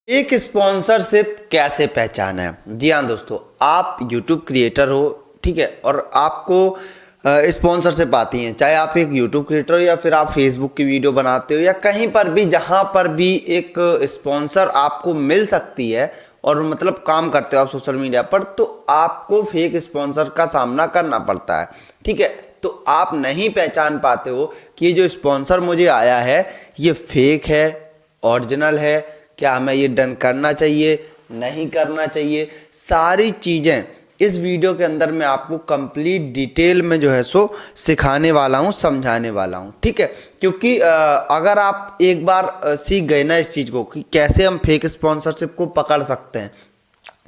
एक स्पॉन्सरशिप कैसे पहचाना है। जी हाँ दोस्तों, आप YouTube क्रिएटर हो, ठीक है, और आपको स्पॉन्सरशिप आती हैं, चाहे आप एक YouTube क्रिएटर हो या फिर आप फेसबुक की वीडियो बनाते हो या कहीं पर भी, जहाँ पर भी एक स्पॉन्सर आपको मिल सकती है और मतलब काम करते हो आप सोशल मीडिया पर, तो आपको फेक स्पॉन्सर का सामना करना पड़ता है। ठीक है, तो आप नहीं पहचान पाते हो कि ये जो स्पॉन्सर मुझे आया है ये फेक है, ओरिजिनल है, क्या हमें ये डन करना चाहिए, नहीं करना चाहिए। सारी चीज़ें इस वीडियो के अंदर मैं आपको कंप्लीट डिटेल में जो है सो सिखाने वाला हूँ, समझाने वाला हूँ। ठीक है, क्योंकि अगर आप एक बार सीख गए ना इस चीज़ को कि कैसे हम फेक स्पॉन्सरशिप को पकड़ सकते हैं,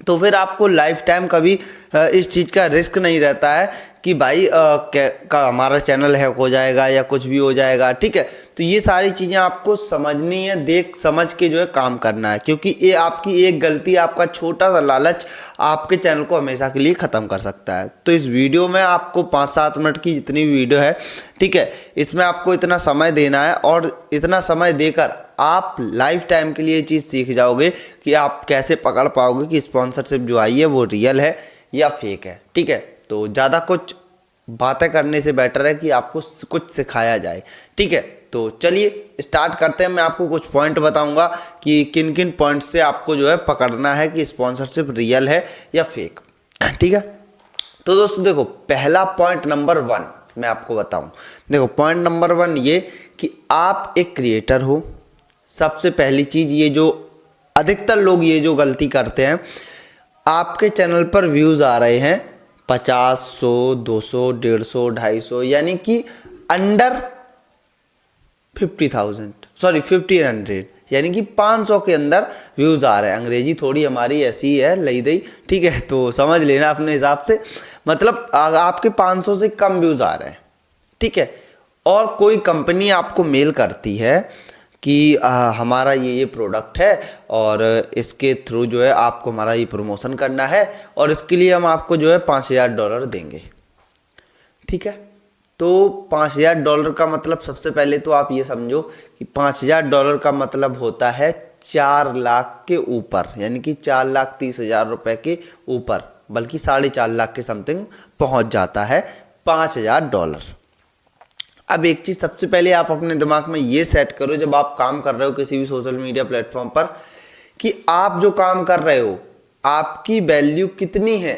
तो फिर आपको लाइफ टाइम कभी इस चीज़ का रिस्क नहीं रहता है कि भाई हमारा चैनल हैक हो जाएगा या कुछ भी हो जाएगा। ठीक है, तो ये सारी चीज़ें आपको समझनी है, देख समझ के जो है काम करना है, क्योंकि ये आपकी एक गलती, आपका छोटा सा लालच आपके चैनल को हमेशा के लिए ख़त्म कर सकता है। तो इस वीडियो में आपको 5-7 मिनट की जितनी भी वीडियो है, ठीक है, इसमें आपको इतना समय देना है और इतना समय देकर आप लाइफ टाइम के लिए ये चीज़ सीख जाओगे कि आप कैसे पकड़ पाओगे कि स्पॉन्सरशिप जो आई है वो रियल है या फेक है। ठीक है, तो ज़्यादा कुछ बातें करने से बेटर है कि आपको कुछ सिखाया जाए। ठीक है, तो चलिए स्टार्ट करते हैं। मैं आपको कुछ पॉइंट बताऊंगा कि किन किन पॉइंट से आपको जो है पकड़ना है कि स्पॉन्सरशिप रियल है या फेक। ठीक है, तो दोस्तों देखो, पहला पॉइंट नंबर 1 मैं आपको बताऊं। देखो, पॉइंट नंबर 1 ये कि आप एक क्रिएटर हो। सबसे पहली चीज़, ये जो अधिकतर लोग ये जो गलती करते हैं, आपके चैनल पर व्यूज़ आ रहे हैं 50, 100, 200, 150, 250, यानी कि अंडर 50,000, सॉरी 1500, यानी कि 500 के अंदर व्यूज़ आ रहे हैं। अंग्रेजी थोड़ी हमारी ऐसी है लई दई, ठीक है, तो समझ लेना अपने हिसाब से। मतलब आपके 500 से कम व्यूज़ आ रहे हैं। ठीक है, और कोई कंपनी आपको मेल करती है कि हमारा ये प्रोडक्ट है और इसके थ्रू जो है आपको हमारा ये प्रमोशन करना है और इसके लिए हम आपको जो है $5,000 देंगे। ठीक है, तो $5,000 का मतलब, सबसे पहले तो आप ये समझो कि $5,000 का मतलब होता है 4 लाख के ऊपर, यानी कि 4,30,000 रुपये के ऊपर, बल्कि 4.5 लाख के समथिंग पहुंच जाता है $5,000। अब एक चीज़ सबसे पहले आप अपने दिमाग में ये सेट करो जब आप काम कर रहे हो किसी भी सोशल मीडिया प्लेटफॉर्म पर, कि आप जो काम कर रहे हो आपकी वैल्यू कितनी है,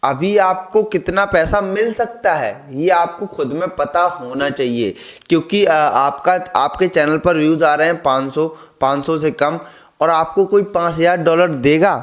अभी आपको कितना पैसा मिल सकता है, ये आपको खुद में पता होना चाहिए। क्योंकि आपके चैनल पर व्यूज़ आ रहे हैं 500 से कम, और आपको कोई $5,000 देगा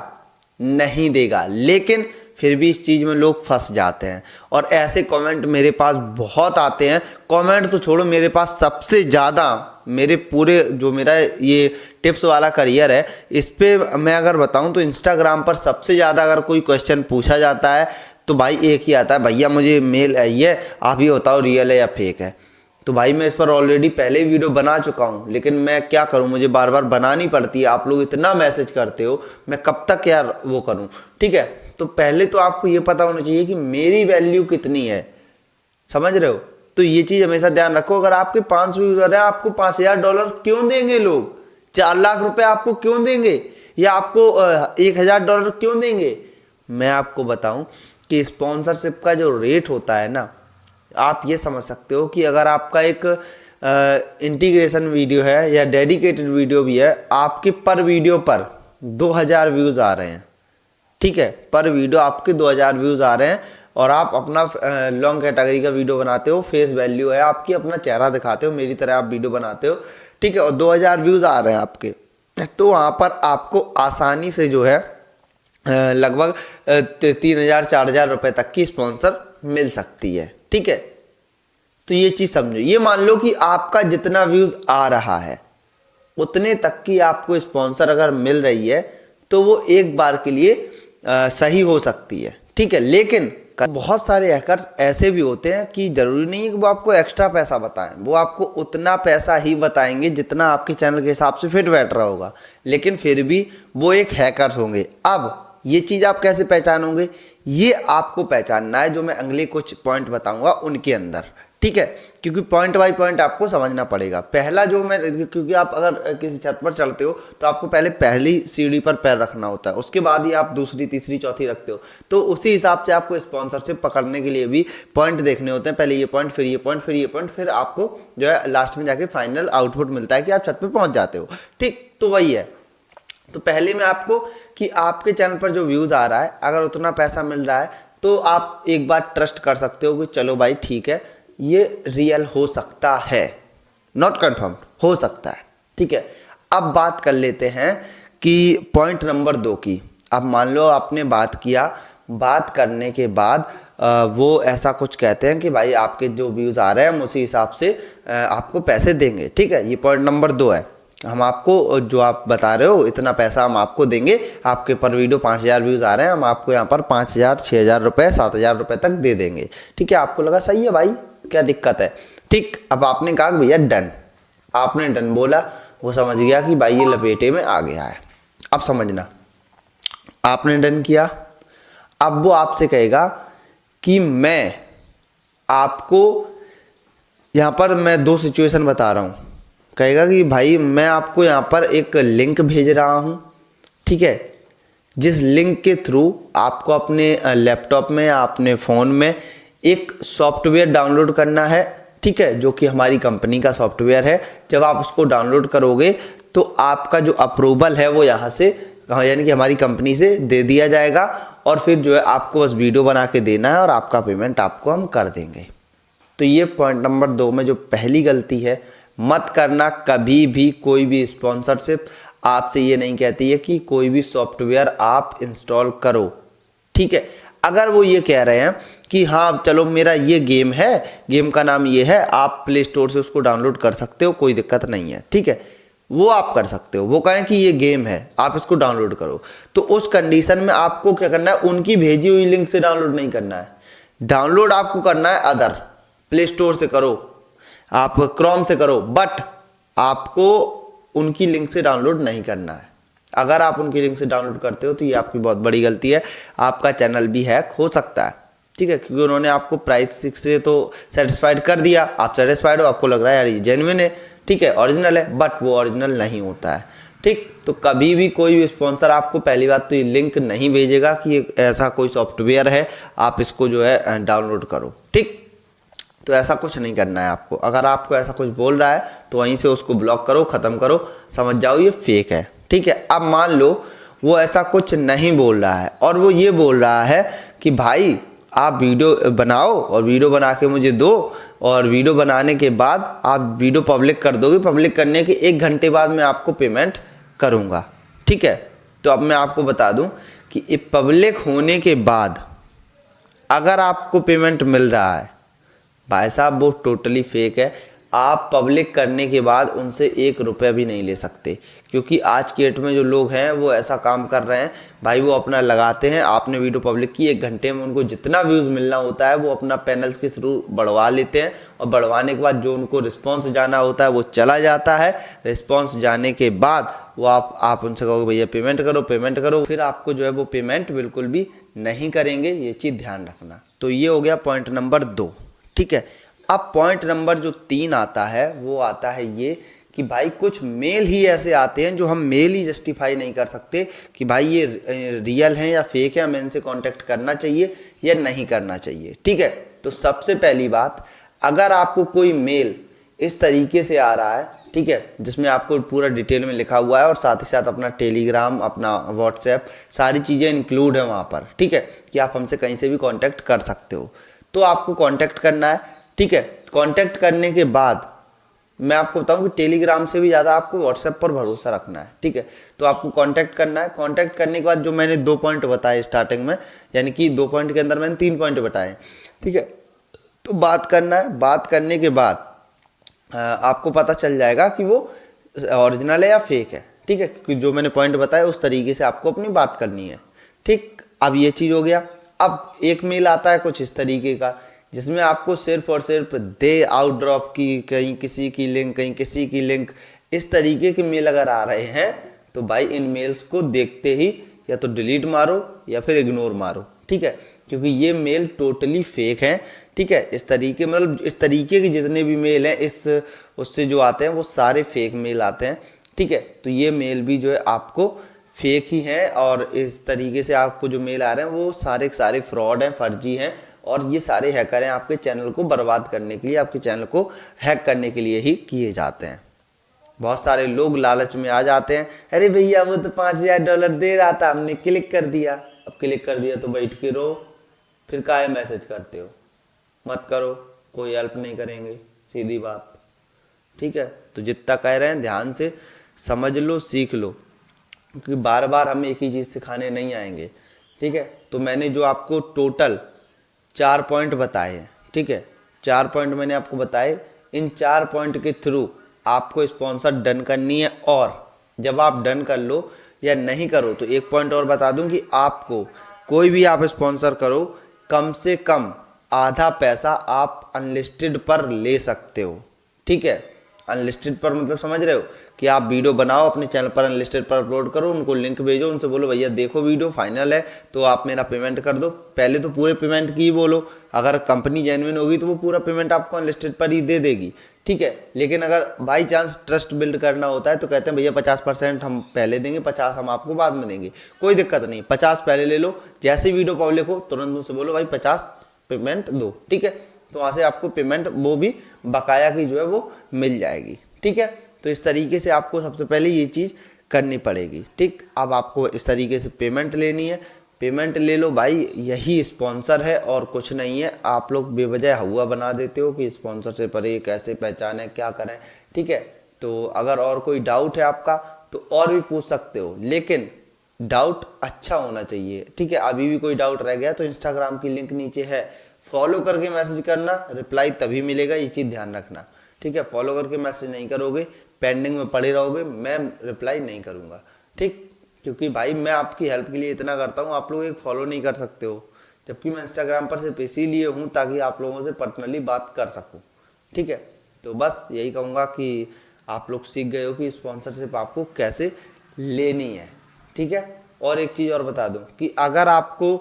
नहीं देगा। लेकिन फिर भी इस चीज़ में लोग फंस जाते हैं और ऐसे कमेंट मेरे पास बहुत आते हैं। कमेंट तो छोड़ो, मेरे पास सबसे ज़्यादा, मेरे पूरे जो मेरा ये टिप्स वाला करियर है, इस पे मैं अगर बताऊं तो इंस्टाग्राम पर सबसे ज़्यादा अगर कोई क्वेश्चन पूछा जाता है तो भाई एक ही आता है, भैया मुझे मेल आई है, आप ये बताओ रियल है या फेक है। तो भाई मैं इस पर ऑलरेडी पहले वीडियो बना चुका हूँ, लेकिन मैं क्या करूँ, मुझे बार बार बनानी पड़ती है। आप लोग इतना मैसेज करते हो, मैं कब तक यार वो करूँ। ठीक है, तो पहले तो आपको ये पता होना चाहिए कि मेरी वैल्यू कितनी है, समझ रहे हो। तो ये चीज़ हमेशा ध्यान रखो। अगर आपके 500 यूजर है, आपको $5,000 क्यों देंगे लोग? 4 लाख रुपए आपको क्यों देंगे, या आपको $1,000 क्यों देंगे? मैं आपको बताऊं कि स्पॉन्सरशिप का जो रेट होता है ना, आप ये समझ सकते हो कि अगर आपका एक इंटीग्रेशन वीडियो है या डेडिकेटेड वीडियो भी है, आपके पर वीडियो पर 2,000 व्यूज़ आ रहे हैं। ठीक है, पर वीडियो आपके 2,000 व्यूज़ आ रहे हैं और आप अपना लॉन्ग कैटेगरी का वीडियो बनाते हो, फेस वैल्यू है आपकी, अपना चेहरा दिखाते हो, मेरी तरह आप वीडियो बनाते हो, ठीक है, और 2,000 व्यूज़ आ रहे हैं आपके, तो वहाँ पर आपको आसानी से जो है लगभग 3,000-4,000 रुपये तक की स्पॉन्सर मिल सकती है। ठीक है, तो ये चीज़ समझो। ये मान लो कि आपका जितना व्यूज़ आ रहा है उतने तक की आपको स्पॉन्सर अगर मिल रही है तो वो एक बार के लिए सही हो सकती है। ठीक है, लेकिन बहुत सारे हैकर्स ऐसे भी होते हैं कि ज़रूरी नहीं है कि वो आपको एक्स्ट्रा पैसा बताएं, वो आपको उतना पैसा ही बताएंगे जितना आपके चैनल के हिसाब से फिट बैठ रहा होगा, लेकिन फिर भी वो एक हैकर्स होंगे। अब ये चीज़ आप कैसे पहचानोगे, ये आपको पहचानना है जो मैं अगले कुछ पॉइंट बताऊंगा उनके अंदर। ठीक है, क्योंकि पॉइंट बाय पॉइंट आपको समझना पड़ेगा। पहला जो मैं, क्योंकि आप अगर किसी छत पर चढ़ते हो तो आपको पहले पहली सीढ़ी पर पैर रखना होता है, उसके बाद ही आप दूसरी तीसरी चौथी रखते हो। तो उसी हिसाब से आपको स्पॉन्सरशिप पकड़ने के लिए भी पॉइंट देखने होते हैं, पहले ये पॉइंट, फिर ये पॉइंट, फिर ये पॉइंट, फिर आपको जो है लास्ट में जाके फाइनल आउटपुट मिलता है कि आप छत पर पहुंच जाते हो। ठीक, तो वही है। तो पहले में आपको कि आपके चैनल पर जो व्यूज़ आ रहा है, अगर उतना पैसा मिल रहा है तो आप एक बार ट्रस्ट कर सकते हो कि चलो भाई ठीक है, ये रियल हो सकता है, नॉट कन्फर्म, हो सकता है। ठीक है, अब बात कर लेते हैं कि पॉइंट नंबर 2 की। अब मान लो आपने बात किया, बात करने के बाद वो ऐसा कुछ कहते हैं कि भाई आपके जो व्यूज़ आ रहे हैं हम उसी हिसाब से आपको पैसे देंगे। ठीक है, ये पॉइंट नंबर 2 है। हम आपको जो आप बता रहे हो इतना पैसा हम आपको देंगे, आपके पर वीडियो 5000 व्यूज़ आ रहे हैं, हम आपको यहाँ पर 5000, 6000 रुपये, 7000 रुपये तक दे देंगे। ठीक है, आपको लगा सही है भाई, क्या दिक्कत है। ठीक, अब आपने कहा भैया डन, आपने डन बोला, वो समझ गया कि भाई ये लपेटे में आ गया है। अब समझना, आपने डन किया, अब वो आपसे कहेगा कि मैं आपको, यहाँ पर मैं 2 सिचुएशन बता रहा हूँ, कहेगा कि भाई मैं आपको यहाँ पर एक लिंक भेज रहा हूँ, ठीक है, जिस लिंक के थ्रू आपको अपने लैपटॉप में या अपने फ़ोन में एक सॉफ्टवेयर डाउनलोड करना है। ठीक है, जो कि हमारी कंपनी का सॉफ्टवेयर है। जब आप उसको डाउनलोड करोगे तो आपका जो अप्रूवल है वो यहाँ से, यानी कि हमारी कंपनी से दे दिया जाएगा, और फिर जो है आपको बस वीडियो बना के देना है और आपका पेमेंट आपको हम कर देंगे। तो ये पॉइंट नंबर 2 में जो पहली गलती है, मत करना कभी भी। कोई भी स्पॉन्सरशिप आपसे ये नहीं कहती है कि कोई भी सॉफ्टवेयर आप इंस्टॉल करो। ठीक है, अगर वो ये कह रहे हैं कि हाँ चलो मेरा ये गेम है, गेम का नाम ये है, आप प्ले स्टोर से उसको डाउनलोड कर सकते हो, कोई दिक्कत नहीं है। ठीक है, वो आप कर सकते हो। वो कहें कि ये गेम है, आप इसको डाउनलोड करो, तो उस कंडीशन में आपको क्या करना है, उनकी भेजी हुई लिंक से डाउनलोड नहीं करना है। डाउनलोड आपको करना है अदर, प्ले स्टोर से करो, आप क्रोम से करो, बट आपको उनकी लिंक से डाउनलोड नहीं करना है। अगर आप उनकी लिंक से डाउनलोड करते हो तो ये आपकी बहुत बड़ी गलती है, आपका चैनल भी हैक हो सकता है। ठीक है, क्योंकि उन्होंने आपको प्राइस से तो सेटिस्फाइड कर दिया, आप सेटिस्फाइड हो, आपको लग रहा है यार ये जेन्युइन है, ठीक है, ओरिजिनल है, बट वो ओरिजिनल नहीं होता है। ठीक, तो कभी भी कोई भी स्पॉन्सर आपको पहली बात तो ये लिंक नहीं भेजेगा कि ऐसा कोई सॉफ्टवेयर है, आप इसको जो है डाउनलोड करो। ठीक, तो ऐसा कुछ नहीं करना है आपको। अगर आपको ऐसा कुछ बोल रहा है तो वहीं से उसको ब्लॉक करो, ख़त्म करो, समझ जाओ ये फेक है। ठीक है, अब मान लो वो ऐसा कुछ नहीं बोल रहा है और वो ये बोल रहा है कि भाई आप वीडियो बनाओ और वीडियो बना के मुझे दो, और वीडियो बनाने के बाद आप वीडियो पब्लिक कर दोगे, पब्लिक करने के 1 घंटे बाद मैं आपको पेमेंट करूँगा। ठीक है, तो अब मैं आपको बता दूँ कि पब्लिक होने के बाद अगर आपको पेमेंट मिल रहा है, भाई साहब वो टोटली फेक है। आप पब्लिक करने के बाद उनसे 1 रुपया भी नहीं ले सकते, क्योंकि आज के डेट में जो लोग हैं वो ऐसा काम कर रहे हैं भाई, वो अपना लगाते हैं, आपने वीडियो पब्लिक की 1 घंटे में उनको जितना व्यूज़ मिलना होता है वो अपना पैनल्स के थ्रू बढ़वा लेते हैं, और बढ़वाने के बाद जो उनको रिस्पॉन्स जाना होता है वो चला जाता है। रिस्पॉन्स जाने के बाद वो आप उनसे कहोगे भैया पेमेंट करो, पेमेंट करो, फिर आपको जो है वो पेमेंट बिल्कुल भी नहीं करेंगे, ये चीज़ ध्यान रखना। तो ये हो गया पॉइंट नंबर 2। ठीक है, अब पॉइंट नंबर जो 3 आता है वो आता है ये कि भाई कुछ मेल ही ऐसे आते हैं जो हम मेल ही जस्टिफाई नहीं कर सकते कि भाई ये रियल हैं या फेक है, हमें इनसे कांटेक्ट करना चाहिए या नहीं करना चाहिए। ठीक है, तो सबसे पहली बात, अगर आपको कोई मेल इस तरीके से आ रहा है, ठीक है, जिसमें आपको पूरा डिटेल में लिखा हुआ है और साथ ही साथ अपना टेलीग्राम, अपना व्हाट्सएप, सारी चीज़ें इंक्लूड है वहाँ पर, ठीक है, कि आप हमसे कहीं से भी कांटेक्ट कर सकते हो, तो आपको कांटेक्ट करना है। ठीक है, कांटेक्ट करने के बाद मैं आपको बताऊं कि टेलीग्राम से भी ज़्यादा आपको व्हाट्सएप पर भरोसा रखना है। ठीक है, तो आपको कांटेक्ट करना है। कांटेक्ट करने के बाद जो मैंने 2 पॉइंट बताए स्टार्टिंग में, यानी कि 2 पॉइंट के अंदर मैंने 3 पॉइंट बताए। ठीक है, तो बात करना है। बात करने के बाद आपको पता चल जाएगा कि वो ओरिजिनल है या फेक है। ठीक है, क्योंकि जो मैंने पॉइंट बताया उस तरीके से आपको अपनी बात करनी है। ठीक, अब ये चीज़ हो गया। अब एक मेल आता है कुछ इस तरीके का, जिसमें आपको सिर्फ और सिर्फ दे आउट ड्रॉप की, कहीं किसी की लिंक, कहीं किसी की लिंक, इस तरीके के मेल अगर आ रहे हैं तो भाई इन मेल्स को देखते ही या तो डिलीट मारो या फिर इग्नोर मारो। ठीक है, क्योंकि ये मेल टोटली फेक हैं। ठीक है। इस तरीके मतलब इस तरीके के जितने भी मेल हैं इस उससे जो आते हैं वो सारे फेक मेल आते हैं, ठीक है। तो ये मेल भी जो है आपको फेक ही हैं और इस तरीके से आपको जो मेल आ रहे हैं वो सारे के सारे फ्रॉड हैं, फर्जी हैं और ये सारे हैकर हैं आपके चैनल को बर्बाद करने के लिए, आपके चैनल को हैक करने के लिए ही किए जाते हैं। बहुत सारे लोग लालच में आ जाते हैं, अरे भैया वो तो $5000 दे रहा था, हमने क्लिक कर दिया। अब क्लिक कर दिया तो बैठ के रहो, फिर काहे मैसेज करते हो? मत करो, कोई हेल्प नहीं करेंगे, सीधी बात, ठीक है। तो जितना कह रहे हैं ध्यान से समझ लो, सीख लो, क्योंकि बार बार हम एक ही चीज़ सिखाने नहीं आएंगे, ठीक है। तो मैंने जो आपको टोटल 4 पॉइंट बताए हैं, ठीक है, 4 पॉइंट मैंने आपको बताए, इन 4 पॉइंट के थ्रू आपको स्पॉन्सर डन करनी है। और जब आप डन कर लो या नहीं करो तो एक पॉइंट और बता दूं कि आपको कोई भी आप स्पॉन्सर करो, कम से कम आधा पैसा आप अनलिस्टेड पर ले सकते हो, ठीक है। अनलिस्टेड पर मतलब समझ रहे हो कि आप वीडियो बनाओ अपने चैनल पर, अनलिस्टेड पर अपलोड करो, उनको लिंक भेजो, उनसे बोलो भैया देखो वीडियो फाइनल है तो आप मेरा पेमेंट कर दो। पहले तो पूरे पेमेंट की बोलो, अगर कंपनी जेन्युइन होगी तो वो पूरा पेमेंट आपको अनलिस्टेड पर ही दे देगी, ठीक है। लेकिन अगर बाई चांस ट्रस्ट बिल्ड करना होता है तो कहते हैं भैया 50% हम पहले देंगे, 50 हम आपको बाद में देंगे, कोई दिक्कत नहीं, 50 पहले ले लो, जैसे वीडियो पब्लिक हो तुरंत उनसे बोलो भाई 50 पेमेंट दो, ठीक है। तो वहाँ से आपको पेमेंट वो भी बकाया की जो है वो मिल जाएगी, ठीक है। तो इस तरीके से आपको सबसे पहले ये चीज़ करनी पड़ेगी, ठीक। अब आपको इस तरीके से पेमेंट लेनी है, पेमेंट ले लो भाई, यही स्पॉन्सर है और कुछ नहीं है। आप लोग बेवजह हुआ बना देते हो कि स्पॉन्सर से परे कैसे पहचाने, क्या करें, ठीक है। तो अगर और कोई डाउट है आपका तो और भी पूछ सकते हो, लेकिन डाउट अच्छा होना चाहिए, ठीक है। अभी भी कोई डाउट रह गया तो इंस्टाग्राम की लिंक नीचे है, फॉलो करके मैसेज करना, रिप्लाई तभी मिलेगा, ये चीज़ ध्यान रखना, ठीक है। फॉलो करके मैसेज नहीं करोगे, पेंडिंग में पड़े रहोगे, मैं रिप्लाई नहीं करूँगा, ठीक। क्योंकि भाई मैं आपकी हेल्प के लिए इतना करता हूँ, आप लोग एक फॉलो नहीं कर सकते हो, जबकि मैं इंस्टाग्राम पर सिर्फ इसीलिए हूँ ताकि आप लोगों से पर्सनली बात कर सकूँ, ठीक है। तो बस यही कहूँगा कि आप लोग सीख गए हो कि स्पॉन्सरशिप आपको कैसे लेनी है, ठीक है। और एक चीज़ और बता दूं कि अगर आपको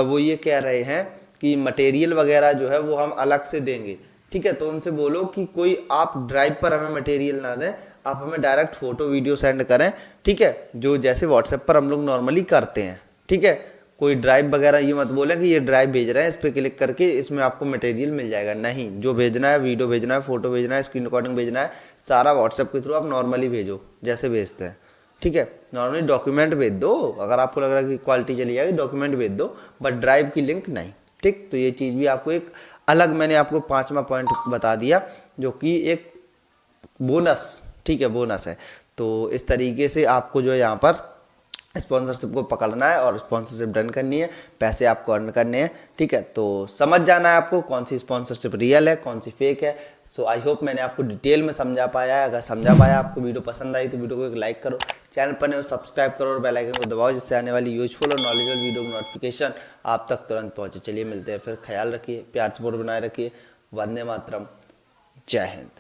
वो ये कह रहे हैं कि मटेरियल वगैरह जो है वो हम अलग से देंगे, ठीक है, तो उनसे बोलो कि कोई आप ड्राइव पर हमें मटेरियल ना दें, आप हमें डायरेक्ट फोटो वीडियो सेंड करें, ठीक है, जो जैसे व्हाट्सएप पर हम लोग नॉर्मली करते हैं, ठीक है। कोई ड्राइव वगैरह ये मत बोलें कि ये ड्राइव भेज रहे हैं, इस पर क्लिक करके इसमें आपको मटेरियल मिल जाएगा, नहीं। जो भेजना है, वीडियो भेजना है, फोटो भेजना है, स्क्रीन रिकॉर्डिंग भेजना है, सारा व्हाट्सएप के थ्रू आप नॉर्मली भेजो जैसे भेजते हैं, ठीक है। नॉर्मली डॉक्यूमेंट भेज दो, अगर आपको लग रहा है कि क्वालिटी चली जाएगी डॉक्यूमेंट भेज दो, बट ड्राइव की लिंक नहीं, ठीक। तो ये चीज़ भी आपको एक अलग मैंने आपको 5वां पॉइंट बता दिया जो कि एक बोनस, ठीक है, बोनस है। तो इस तरीके से आपको जो है यहाँ पर स्पॉन्सरशिप को पकड़ना है और स्पॉन्सरशिप डन करनी है, पैसे आपको अर्न करने हैं, ठीक है। तो समझ जाना है आपको कौन सी स्पॉन्सरशिप रियल है, कौन सी फेक है। सो आई होप मैंने आपको डिटेल में समझा पाया है। अगर समझा पाया, आपको वीडियो पसंद आई तो वीडियो को एक लाइक करो, चैनल पर नहीं हो सब्सक्राइब करो और बेल आइकन को दबाओ, जिससे आने वाली यूजफुल और नॉलेजेबल वीडियो की नोटिफिकेशन आप तक तुरंत पहुँचे। चलिए मिलते हैं फिर, ख्याल रखिए, प्यार सपोर्ट बनाए रखिए, वंदे मातरम, जय हिंद।